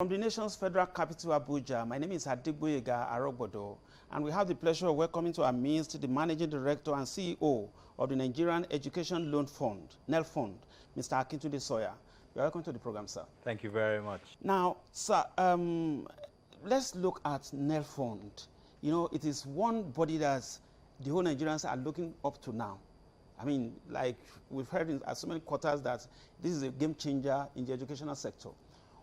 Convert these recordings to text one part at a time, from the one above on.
From the nation's federal capital, Abuja, my name is Adigboyega Arogbodo, and we have the pleasure of welcoming to our midst the Managing Director and CEO of the Nigerian Education Loan Fund, NEL Fund, Mr. Akintunde Sawyer. You're welcome to the program, sir. Thank you very much. Now, sir, let's look at NEL Fund. You know, it is one body that the whole Nigerians are looking up to now. I mean, like we've heard in so many quarters that this is a game changer in the educational sector.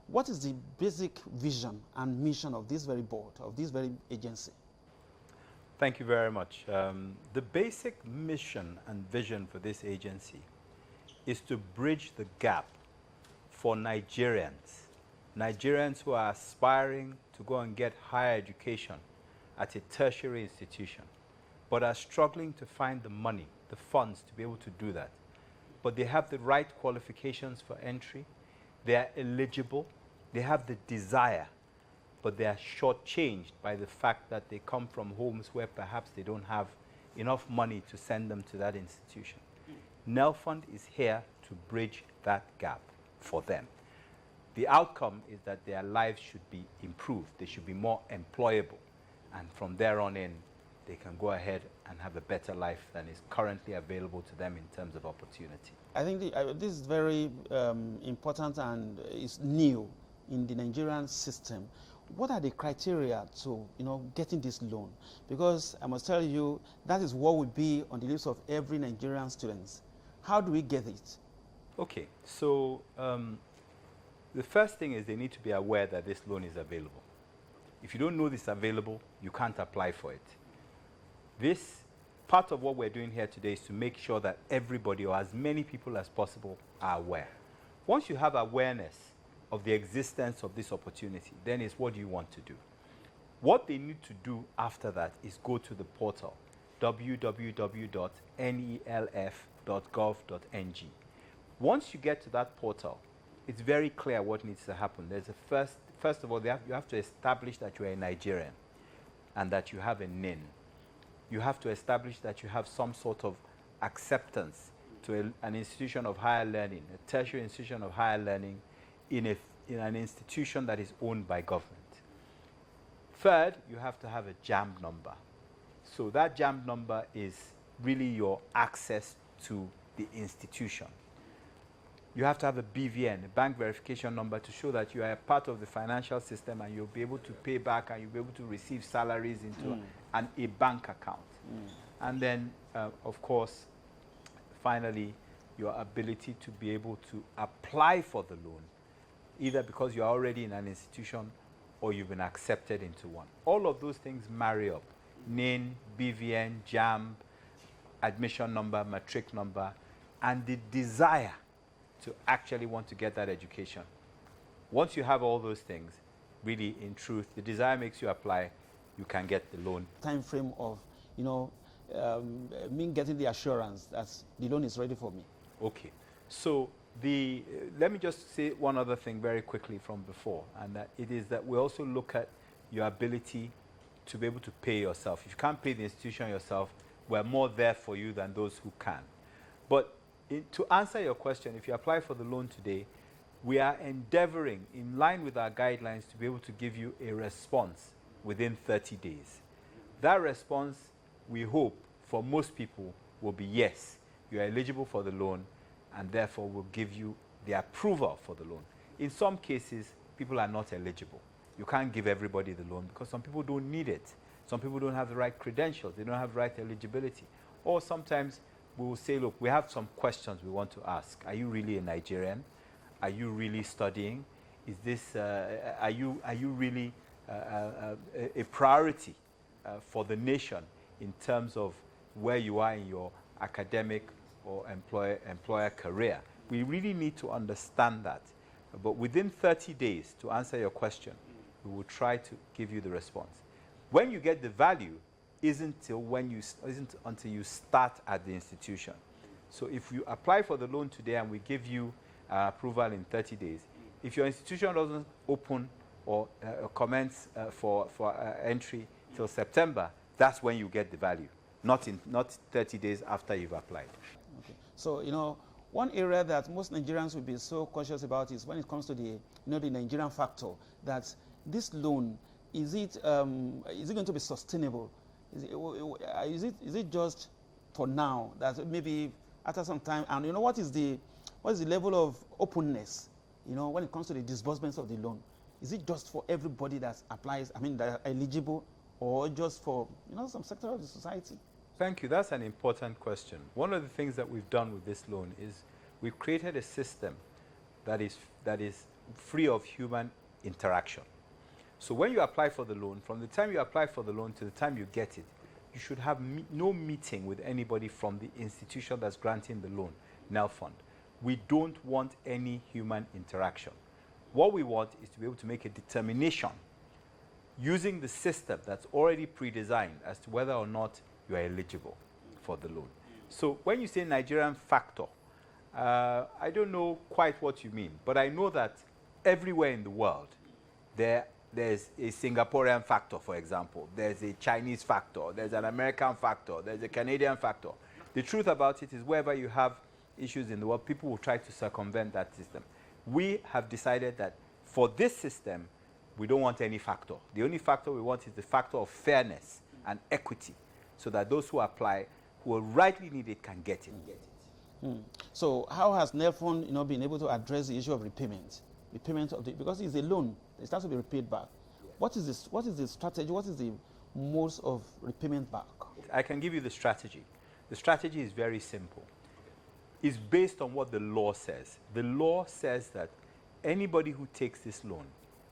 What is the basic vision and mission of this very board, of this very agency? Thank you very much. The basic mission and vision for this agency is to bridge the gap for Nigerians who are aspiring to go and get higher education at a tertiary institution, but are struggling to find the money, the funds to be able to do that. But they have the right qualifications for entry. They are eligible, they have the desire, but they are shortchanged by the fact that they come from homes where perhaps they don't have enough money to send them to that institution. NEL Fund is here to bridge that gap for them. The outcome is that their lives should be improved. They should be more employable. And from there on in, they can go ahead and have a better life than is currently available to them in terms of opportunity. I think this is very important and is new in the Nigerian system. What are the criteria to, getting this loan? Because I must tell you, that is what will be on the lips of every Nigerian student. How do we get it? Okay, so the first thing is they need to be aware that this loan is available. If you don't know this is available, you can't apply for it. This part of what we're doing here today is to make sure that everybody, or as many people as possible, are aware. Once you have awareness of the existence of this opportunity, then it's what do you want to do? What they need to do after that is go to the portal, www.nelf.gov.ng. Once you get to that portal, it's very clear what needs to happen. There's a first of all, you have to establish that you are a Nigerian and that you have a NIN. You have to establish that you have some sort of acceptance to an institution of higher learning, a tertiary institution of higher learning in an institution that is owned by government. Third, you have to have a JAMB number. So that JAMB number is really your access to the institution. You have to have a BVN, a bank verification number, to show that you are a part of the financial system and you'll be able to pay back and you'll be able to receive salaries into a bank account. And then, of course, finally, your ability to be able to apply for the loan, either because you're already in an institution or you've been accepted into one. All of those things marry up. NIN, BVN, JAMB, admission number, matric number, and the desire to actually want to get that education. Once you have all those things, really, in truth, the desire makes you apply, you can get the loan. Time frame of, me getting the assurance that the loan is ready for me. Okay. So let me just say one other thing very quickly from before, and that it is that we also look at your ability to be able to pay yourself. If you can't pay the institution yourself, we're more there for you than those who can. But to answer your question, if you apply for the loan today, we are endeavoring, in line with our guidelines, to be able to give you a response within 30 days. That response, we hope, for most people, will be yes, you are eligible for the loan, and therefore will give you the approval for the loan. In some cases, people are not eligible. You can't give everybody the loan because some people don't need it. Some people don't have the right credentials. They don't have the right eligibility. Or sometimes we will say, look, we have some questions we want to ask. Are you really a Nigerian? Are you really studying? Is this, are you really a priority for the nation in terms of where you are in your academic or employer career? We really need to understand that. But within 30 days, to answer your question, we will try to give you the response. When you get the value, isn't until you start at the institution. So if you apply for the loan today and we give you approval in 30 days, if your institution doesn't open or commence for entry till September, that's when you get the value, not 30 days after you've applied. Okay. So, one area that most Nigerians will be so cautious about is when it comes to the, the Nigerian factor, that this loan, is it going to be sustainable? Is it just for now, that maybe after some time, and what is the level of openness, when it comes to the disbursements of the loan? Is it just for everybody that applies, that are eligible, or just for, some sector of the society? Thank you. That's an important question. One of the things that we've done with this loan is we've created a system that is free of human interaction. So when you apply for the loan, from the time you apply for the loan to the time you get it, you should have no meeting with anybody from the institution that's granting the loan, NELFund. We don't want any human interaction. What we want is to be able to make a determination using the system that's already pre-designed as to whether or not you are eligible for the loan. So when you say Nigerian factor, I don't know quite what you mean, but I know that everywhere in the world, there's a Singaporean factor, for example. There's a Chinese factor. There's an American factor. There's a Canadian factor. The truth about it is wherever you have issues in the world, people will try to circumvent that system. We have decided that for this system, we don't want any factor. The only factor we want is the factor of fairness and equity, so that those who apply, who rightly need it, can get it. So how has NELFund, been able to address the issue of repayment? Repayment of because it's a loan, it has to be repaid back. Yeah. What is the strategy? What is the modes of repayment back? I can give you the strategy. The strategy is very simple. It's based on what the law says. The law says that anybody who takes this loan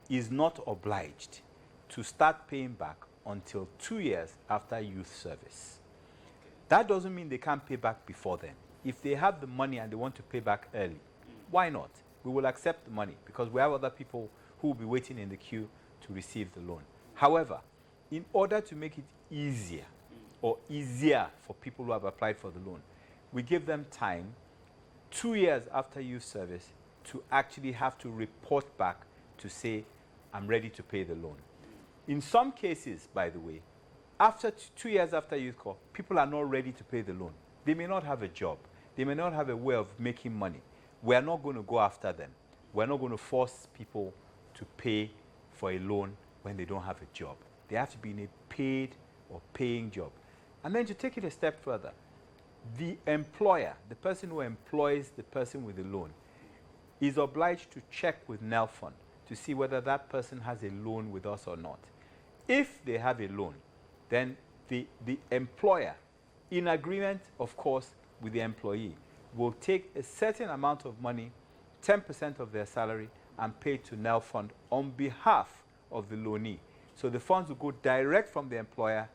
is not obliged to start paying back until 2 years after youth service. That doesn't mean they can't pay back before then. If they have the money and they want to pay back early, why not? We will accept the money because we have other people who will be waiting in the queue to receive the loan. However, in order to make it easier for people who have applied for the loan, we give them time, 2 years after youth service, to actually have to report back to say, I'm ready to pay the loan. In some cases, by the way, after 2 years after youth corps, people are not ready to pay the loan. They may not have a job. They may not have a way of making money. We are not going to go after them. We're not going to force people to pay for a loan when they don't have a job. They have to be in a paid or paying job. And then to take it a step further, the employer, the person who employs the person with the loan, is obliged to check with NELFund to see whether that person has a loan with us or not. If they have a loan, then the employer, in agreement, of course, with the employee, will take a certain amount of money, 10% of their salary, and pay to NELFund on behalf of the loanee. So the funds will go direct from the employer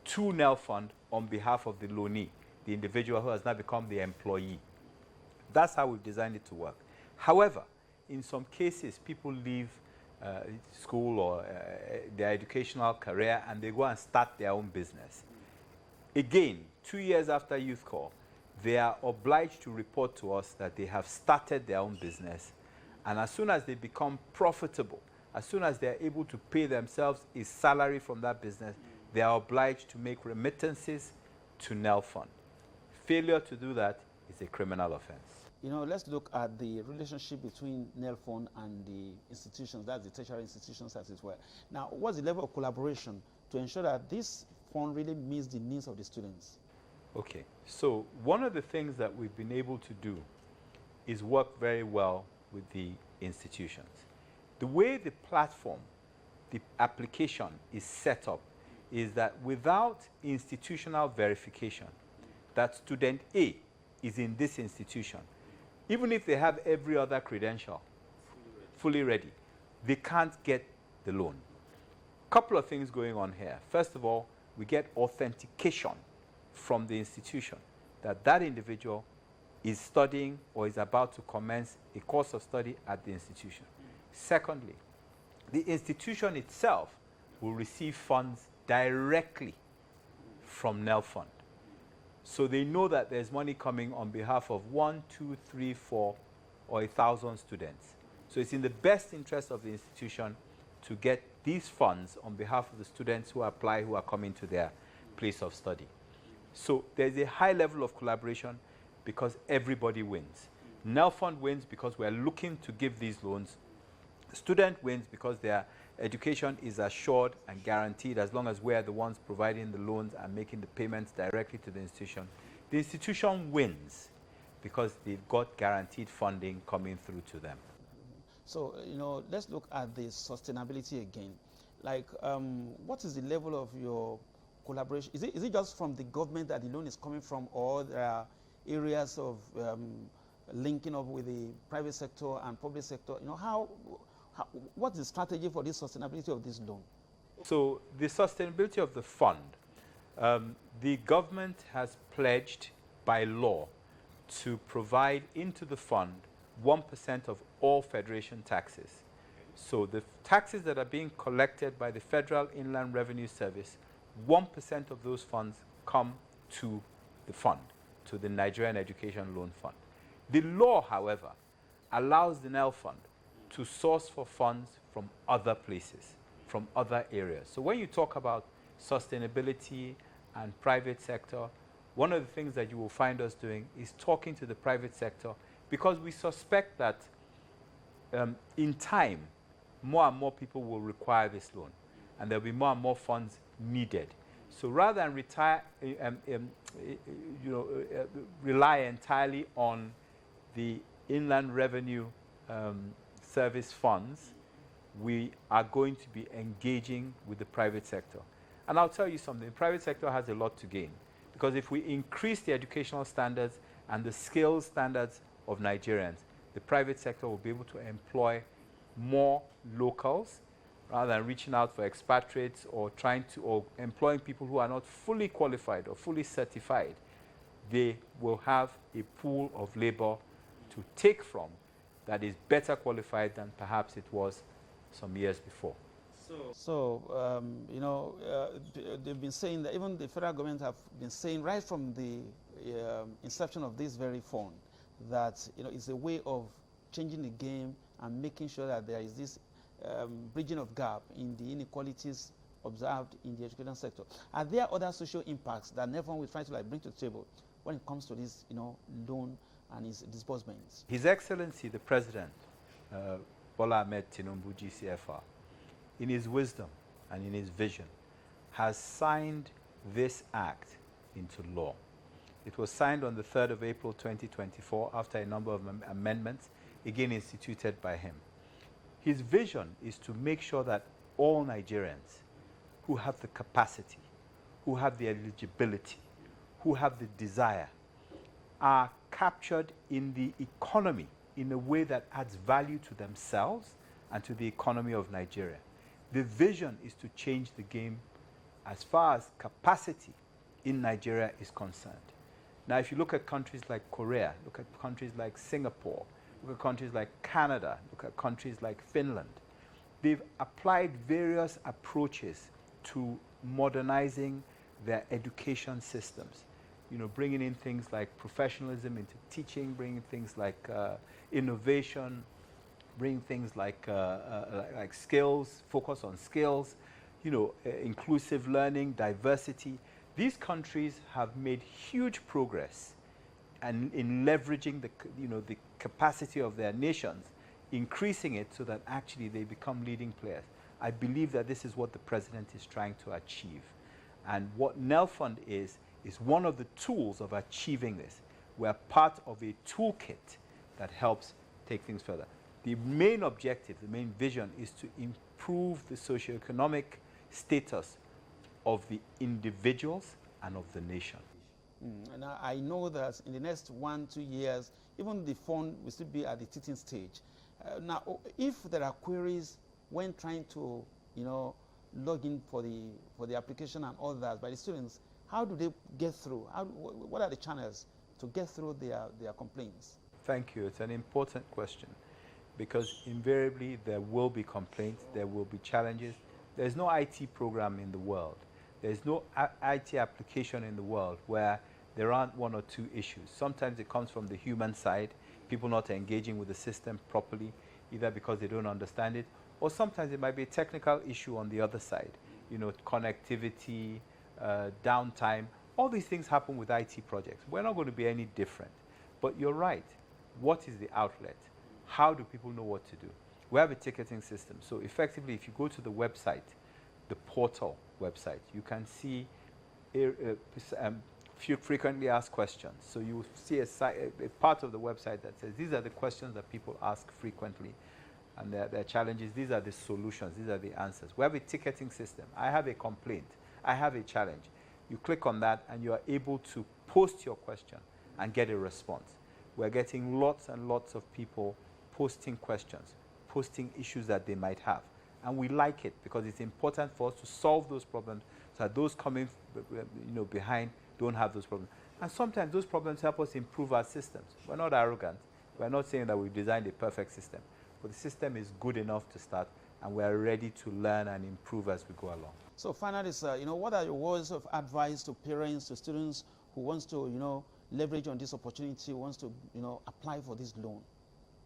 to NELFund on behalf of the loanee, the individual who has now become the employee. That's how we've designed it to work. However, in some cases, people leave school or their educational career and they go and start their own business. Again, 2 years after youth corps, they are obliged to report to us that they have started their own business. And as soon as they become profitable, as soon as they are able to pay themselves a salary from that business, they are obliged to make remittances to NELFund. Failure to do that is a criminal offense. Let's look at the relationship between NELFund and the institutions, that's the tertiary institutions as it were. Now, what's the level of collaboration to ensure that this fund really meets the needs of the students? Okay, so one of the things that we've been able to do is work very well with the institutions. The way the platform, the application is set up is that without institutional verification, that student A is in this institution, even if they have every other credential fully ready, they can't get the loan. Couple of things going on here. First of all, we get authentication from the institution that that individual is studying or is about to commence a course of study at the institution. Secondly, the institution itself will receive funds directly from NELFund. So they know that there's money coming on behalf of 1, 2, 3, 4, or 1,000 students. So it's in the best interest of the institution to get these funds on behalf of the students who apply, who are coming to their place of study. So there's a high level of collaboration because everybody wins. NELFund wins because we're looking to give these loans. Student wins because their education is assured and guaranteed as long as we're the ones providing the loans and making the payments directly to the institution. The institution wins because they've got guaranteed funding coming through to them. So, let's look at the sustainability again. Like, what is the level of your collaboration? Is it just from the government that the loan is coming from, or there are areas of linking up with the private sector and public sector? What's the strategy for this sustainability of this loan? So the sustainability of the fund, the government has pledged by law to provide into the fund 1% of all federation taxes. So the taxes that are being collected by the Federal Inland Revenue Service, 1% of those funds come to the fund, to the Nigerian Education Loan Fund. The law, however, allows the NELFund to source for funds from other places, from other areas. So when you talk about sustainability and private sector, one of the things that you will find us doing is talking to the private sector, because we suspect that in time, more and more people will require this loan, and there'll be more and more funds needed. So rather than rely entirely on the Inland Revenue Service funds, we are going to be engaging with the private sector. And I'll tell you something, the private sector has a lot to gain, because if we increase the educational standards and the skills standards of Nigerians, the private sector will be able to employ more locals rather than reaching out for expatriates or employing people who are not fully qualified or fully certified. They will have a pool of labor to take from that is better qualified than perhaps it was some years before. They've been saying that, even the federal government have been saying right from the inception of this very fund, that it's a way of changing the game and making sure that there is this bridging of gap in the inequalities observed in the education sector. Are there other social impacts that NELFund will try to bring to the table when it comes to this loan and its disbursements? His Excellency the President, Bola Ahmed Tinubu GCFR, in his wisdom and in his vision, has signed this act into law. It was signed on the 3rd of April 2024 after a number of amendments, again instituted by him. His vision is to make sure that all Nigerians who have the capacity, who have the eligibility, who have the desire, are captured in the economy in a way that adds value to themselves and to the economy of Nigeria. The vision is to change the game as far as capacity in Nigeria is concerned. Now, if you look at countries like Korea, look at countries like Singapore, look at countries like Canada, look at countries like Finland, they've applied various approaches to modernizing their education systems. Bringing in things like professionalism into teaching, bringing things like innovation, bringing things like skills, focus on skills, inclusive learning, diversity. These countries have made huge progress in leveraging the capacity of their nations, increasing it so that actually they become leading players. I believe that this is what the president is trying to achieve. And what NELFund is one of the tools of achieving this. We're part of a toolkit that helps take things further. The main objective, the main vision is to improve the socioeconomic status of the individuals and of the nation. And I know that in the next 1-2 years, even the fund will still be at the teething stage. Now, if there are queries when trying to, log in for the application and all that by the students, how do they get through? What are the channels to get through their complaints? Thank you. It's an important question, because invariably there will be complaints, there will be challenges. There's no IT program in the world. There's no IT application in the world where there aren't one or two issues. Sometimes it comes from the human side, people not engaging with the system properly, either because they don't understand it, or sometimes it might be a technical issue on the other side, connectivity, downtime. All these things happen with IT projects. We're not going to be any different. But you're right. what is the outlet? How do people know what to do? We have a ticketing system. So effectively, if you go to the website, the portal website, you can see few frequently asked questions. So you will see a part of the website that says these are the questions that people ask frequently, and their challenges. These are the solutions. These are the answers. We have a ticketing system. I have a complaint. I have a challenge. You click on that, and you are able to post your question and get a response. We're getting lots and lots of people posting questions, posting issues that they might have. And we like it because it's important for us to solve those problems so that those coming behind don't have those problems. And sometimes those problems help us improve our systems. We're not arrogant. We're not saying that we've designed a perfect system. But the system is good enough to start, and we're ready to learn and improve as we go along. So finally, sir, what are your words of advice to parents, to students who wants to, leverage on this opportunity, wants to, apply for this loan?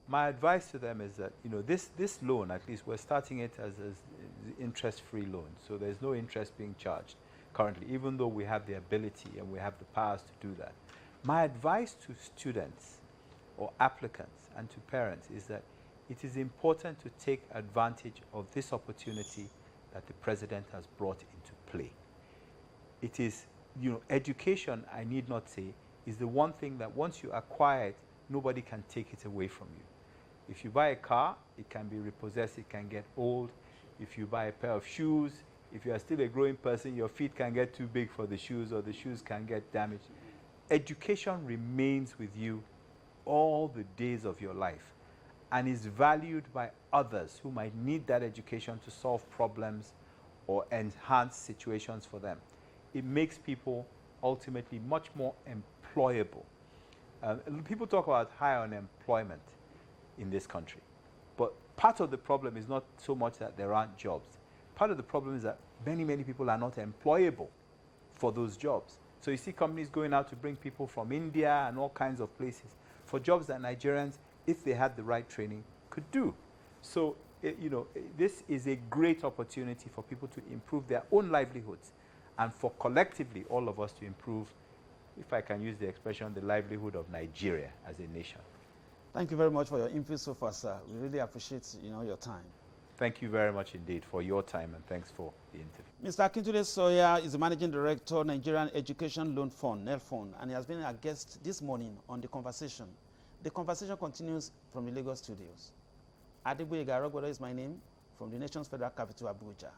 My advice to them is that, this loan, at least we're starting it as interest-free loan. So there's no interest being charged currently, even though we have the ability and we have the powers to do that. My advice to students or applicants and to parents is that it is important to take advantage of this opportunity that the president has brought into play. It is, education, I need not say, is the one thing that once you acquire it, nobody can take it away from you. If you buy a car, it can be repossessed, it can get old. If you buy a pair of shoes, if you are still a growing person, your feet can get too big for the shoes, or the shoes can get damaged. Education remains with you all the days of your life and is valued by others who might need that education to solve problems or enhance situations for them. It makes people ultimately much more employable. People talk about high unemployment in this country, but part of the problem is not so much that there aren't jobs. Part of the problem is that many, many people are not employable for those jobs. So you see companies going out to bring people from India and all kinds of places for jobs that Nigerians, if they had the right training, could do. So, this is a great opportunity for people to improve their own livelihoods and for collectively all of us to improve, if I can use the expression, the livelihood of Nigeria as a nation. Thank you very much for your input so far, sir. We really appreciate, your time. Thank you very much indeed for your time, and thanks for the interview. Mr. Akintunde Sawyer is the Managing Director, Nigerian Education Loan Fund, NELFund, and he has been our guest this morning on The Conversation. The conversation continues from the Lagos studios. Adegboyega Arogbodo is my name, from the nation's federal capital, Abuja.